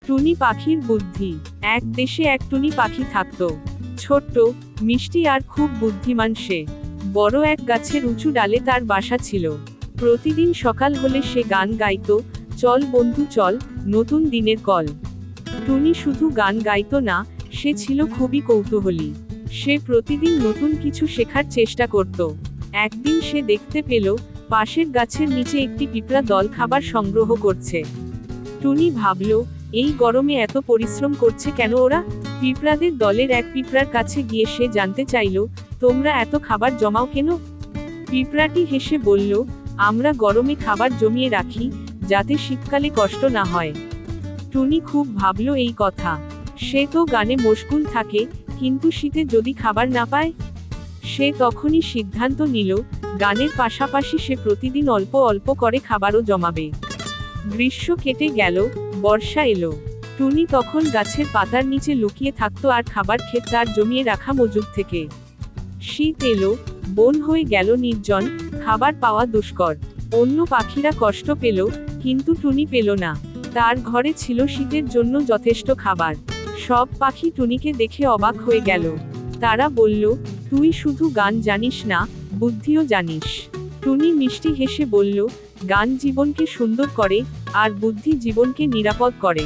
টুনি পাখির বুদ্ধি। এক দেশে এক টুনি পাখি থাকত। ছোট্ট, মিষ্টি আর খুব বুদ্ধিমান সে। বড় এক গাছের উঁচু ডালে তার বাসা ছিল। প্রতিদিন সকাল হলে সে গান গাইত, চল বন্ধু চল, নতুন দিনের কল। টুনি শুধু গান গাইত না, সে ছিল খুবই কৌতূহলী। সে প্রতিদিন নতুন কিছু শেখার চেষ্টা করত। একদিন সে দেখতে পেল, পাশের গাছের নিচে একটি পিঁপড়া দল খাবার সংগ্রহ করছে। টুনি ভাবল, এই গরমে এত পরিশ্রম করছে কেন ওরা? পিঁপড়াদের দলের এক পিঁপড়ার কাছে গিয়ে সে জানতে চাইল, তোমরা এত খাবার জমাও কেন? পিঁপড়াটি হেসে বলল, আমরা গরমে খাবার জমিয়ে রাখি, যাতে শীতকালে কষ্ট না হয়। টুনি খুব ভাবল এই কথা। সে তো গানে মশগুল থাকে, কিন্তু শীতে যদি খাবার না পায়? সে তখনই সিদ্ধান্ত নিল, গানের পাশাপাশি সে প্রতিদিন অল্প অল্প করে খাবারও জমাবে। গ্রীষ্ম কেটে গেল, বর্ষা এলো। টুনি তখন গাছের পাতার নিচে লুকিয়ে থাকতো আর খাবার খেত তার জমিয়ে রাখা মজুদ থেকে। শীত এলো, বন হয়ে গেল নির্জন, খাবার পাওয়া দুষ্কর। অন্য পাখিরা কষ্ট পেল, কিন্তু টুনি পেল না। তার ঘরে ছিল শীতের জন্য যথেষ্ট খাবার। সব পাখি টুনিকে দেখে অবাক হয়ে গেল। তারা বলল, তুই শুধু গান জানিস না, বুদ্ধিও জানিস। টুনি মিষ্টি হেসে বলল, গান জীবনকে সুন্দর করে, আর বুদ্ধি জীবনকে নিরাপদ করে।